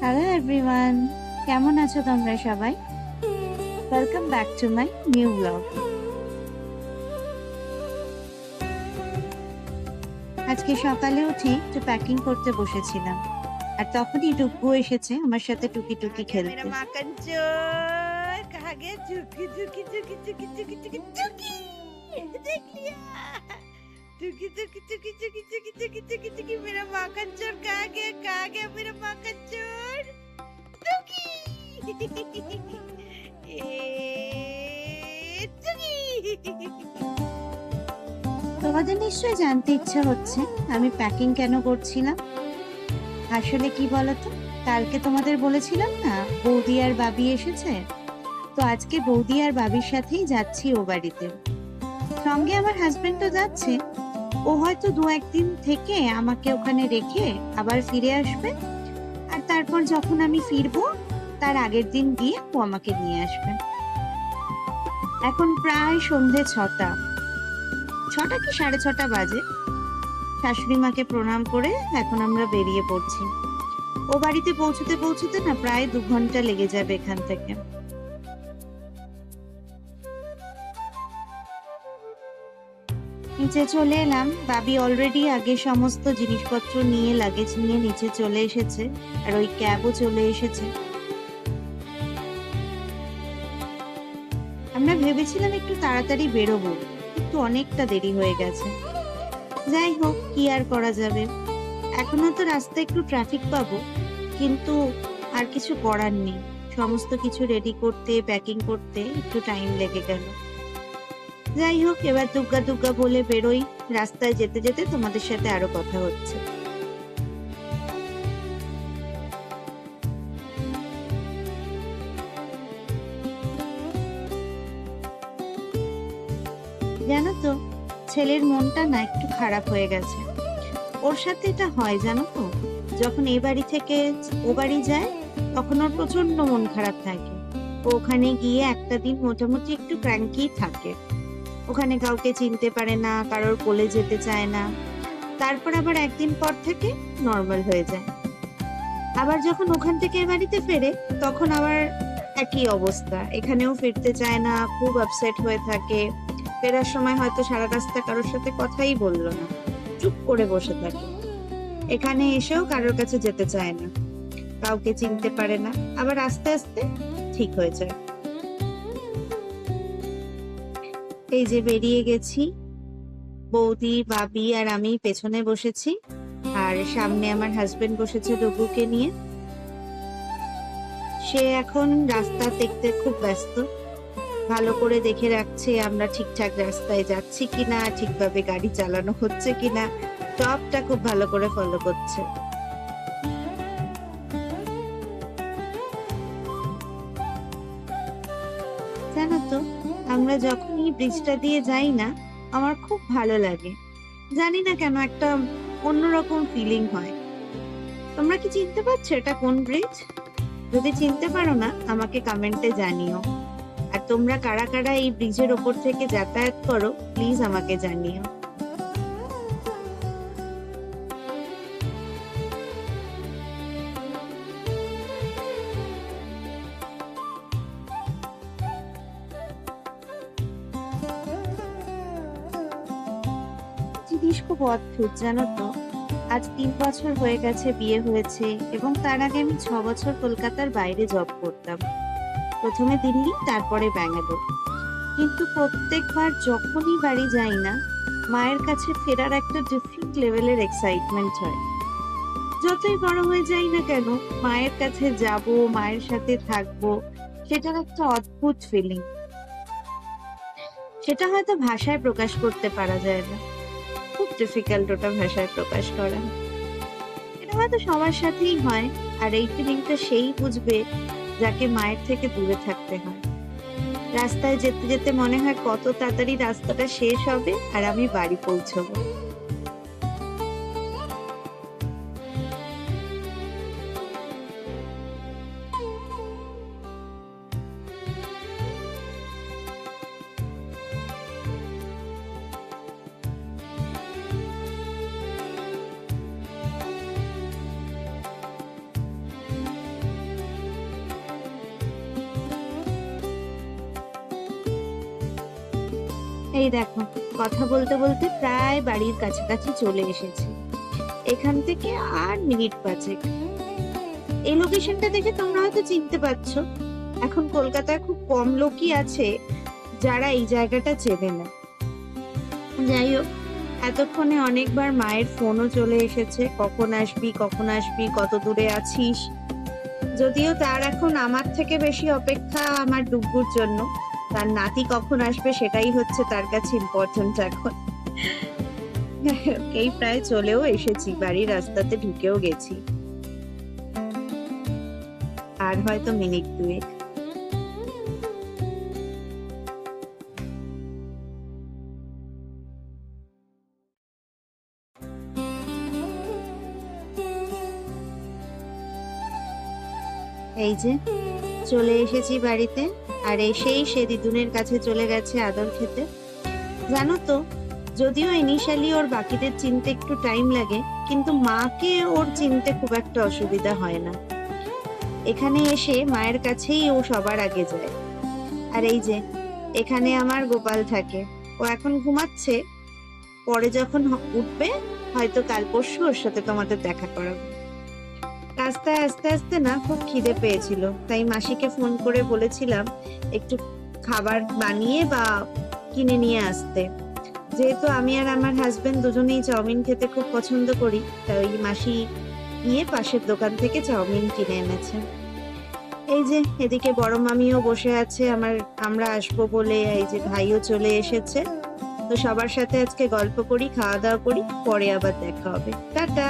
Hello everyone, কেমন আছো তোমরা সবাই? Welcome back to my new blog. আজকে সকালে উঠে একটু প্যাকিং করতে বসেছিলাম, আর তখনই টুকু এসেছে আমার সাথে টুকি টুকি খেলতে। टुकी टुकी टुकी टुकी टुकी टुकी टुकी टुकी मेरा माखन चोर कहाँ गया मेरा माखन चोर टुकी टुकी তোমাদের নিশ্চয়ই জানতে ইচ্ছা হচ্ছে আমি প্যাকিং কেন করছিলাম। আসলে কি বলতো, কালকে তোমাদের বলেছিলাম না বৌদি আর বাবি এসেছে, তো আজকে বৌদি আর বাবির সাথেই যাচ্ছি ও বাড়িতে। সঙ্গে আমার হাজবেন্ডও যাচ্ছে। ও হয়তো 2-1 দিন থেকে আমাকে ওখানে রেখে আবার ফিরে আসবে, আর তারপর যখন আমি ফিরবো তার আগের দিন গিয়ে ও আমাকে নিয়ে আসবে। এখন প্রায় সন্ধে 6টা কি 6:30 বাজে। শাশুড়ি মাকে প্রণাম করে এখন আমরা বেরিয়ে পড়ছি। ও বাড়িতে পৌঁছতে পৌঁছতে না প্রায় 2 ঘন্টা লেগে যাবে এখান থেকে। নিচে চলে এলাম। বাবি অলরেডি আগে সমস্ত জিনিসপত্র নিয়ে লাগেজ নিয়ে নিচে চলে এসেছে, আর ওই ক্যাবও চলে এসেছে। আমরা ভেবেছিলাম একটু তাড়াতাড়ি বেরোবো, কিন্তু অনেকটা দেরি হয়ে গেছে। যাই হোক, কি আর করা যাবে, এখনো তো রাস্তায় একটু ট্রাফিক পাবো, কিন্তু আর কিছু করার নেই। সমস্ত কিছু রেডি করতে প্যাকিং করতে একটু টাইম লেগে গেল। যাই হোক, এবার দুগ্গা দুগ্গা বলে বেরোই। রাস্তায় যেতে যেতে তোমাদের সাথে আরো কথা হচ্ছে। জানো তো, ছেলের মনটা না একটু খারাপ হয়ে গেছে। ওর সাথে এটা হয় জানো তো, যখন এই বাড়ি থেকে ও বাড়ি যায় তখন ওর প্রচন্ড মন খারাপ থাকে। ও ওখানে গিয়ে একটা দিন মোটামুটি একটু ক্র্যাঙ্কি থাকে। ওখানে কাউকে চিনতে পারে না, কারোর কোলে যেতে চায় না। তারপর আবার একদিন পর থেকে নর্মাল হয়ে যায়। আবার যখন ওখান থেকে এ বাড়িতে ফেরে তখন আবার একই অবস্থা, এখানেও ফিরতে চায় না, খুব আপসেট হয়ে থাকে। ফেরার সময় হয়তো সারা রাস্তা কারোর সাথে কথাই বললো না, চুপ করে বসে থাকে। এখানে এসেও কারোর কাছে যেতে চায় না, কাউকে চিনতে পারে না। আবার আস্তে আস্তে ঠিক হয়ে যায়। এই যে বেরিয়ে গেছি, বৌদি বাবি আর আমি পেছনে বসেছি, আর সামনে আমার হাজবেন্ড বসেছে ডুগুকে নিয়ে। সে এখন রাস্তা দেখতে খুব ব্যস্ত, ভালো করে দেখে রাখছে আমরা ঠিকঠাক রাস্তায় যাচ্ছি কিনা, ঠিকভাবে গাড়ি চালানো হচ্ছে কিনা, সবটা খুব ভালো করে ফলো করছে। জানো তো, আমরা যখনই ব্রিজটা দিয়ে যাই না আমার খুব ভালো লাগে। জানি না কেন, একটা অন্যরকম ফিলিং হয়। তোমরা কি চিনতে পারছো এটা কোন ব্রিজ? যদি চিনতে পারো না আমাকে কমেন্টে জানিও। আর তোমরা কারা কারা এই ব্রিজের ওপর থেকে যাতায়াত করো প্লিজ আমাকে জানিও। জিনিস খুব অদ্ভুত জানো তো, আজ 3 বছর হয়ে গেছে বিয়ে হয়েছে, এবং তার আগে আমি 6 বছর কলকাতার বাইরে জব করতাম। প্রথমে দিল্লি, তারপরে ব্যাঙ্গালোর। কিন্তু প্রত্যেকবার যখনই বাড়ি যাই না, মায়ের কাছে ফেরার একটা ডিফারেন্ট লেভেলের এক্সাইটমেন্ট হয়। যতই বড় হয়ে যাই না কেন, মায়ের কাছে যাব, মায়ের সাথে থাকবো, সেটার একটা অদ্ভুত ফিলিং। সেটা হয়তো ভাষায় প্রকাশ করতে পারা যায় না, খুব ডিফিকাল্ট ওটা ভাষায় প্রকাশ করা। এটা হয়তো সবার সাথেই হয়, আর এই ফিলিংটা সেই বুঝবে যাকে মায়ের থেকে দূরে থাকতে হয়। রাস্তায় যেতে যেতে মনে হয় কত তাড়াতাড়ি রাস্তাটা শেষ হবে আর আমি বাড়ি পৌঁছবো। এই দেখো, কথা বলতে বলতে প্রায় বাড়ির কাছাকাছি চলে এসেছি। এখান থেকে আর মিনিট 5। এই লোকেশনটা দেখে তোমরা হয়তো চিনতে পারছো। এখন কলকাতায় খুব কম লোকই আছে যারা এই জায়গাটা চেনে না। যাই হোক, এতক্ষণে অনেকবার মায়ের ফোনও চলে এসেছে, কখন আসবি কখন আসবি, কত দূরে আছিস। যদিও তার এখন আমার থেকে বেশি অপেক্ষা আমার ডুগুর জন্য। তার নাতি কখন আসবে সেটাই হচ্ছে তার কাছে ইম্পর্টেন্ট এখন। এই প্রায় চলেও এসেছি, বাড়ির রাস্তাতে ঢুকেও গেছি। আর হয়তো মিনিট 2। এই যে চলে এসেছি বাড়িতে, আর এসেই সে দিদুনের কাছে চলে গেছে আদর খেতে। জানো তো, যদিও ইনিশিয়ালি ওর বাকিদের চিনতে একটু টাইম লাগে, কিন্তু মাকে ওর চিনতে খুব একটা অসুবিধা হয় না। এখানে এসে মায়ের কাছেই ও সবার আগে যায়। আর এই যে এখানে আমার গোপাল থাকে, ও এখন ঘুমাচ্ছে। পরে যখন উঠবে হয়তো কাল পরশু ওর সাথে তোমাদের দেখা করাবো। রাস্তায় আস্তে আস্তে না খুব খিদে পেয়েছিল, তাই মাসিকে ফোন করে বলেছিলাম একটু খাবার বানিয়ে বা কিনে নিয়ে আসতে। যেহেতু আমি আর আমার হাজবেন্ড দুজনেই চাউমিন খেতে খুব পছন্দ করি, তাই মাসি গিয়ে পাশের দোকান থেকে চাউমিন কিনে এনেছে। এই যে এদিকে বড় মামিও বসে আছে আমরা আসবো বলে। এই যে ভাইও চলে এসেছে। তো সবার সাথে আজকে গল্প করি, খাওয়া দাওয়া করি, পরে আবার দেখা হবে। টাটা।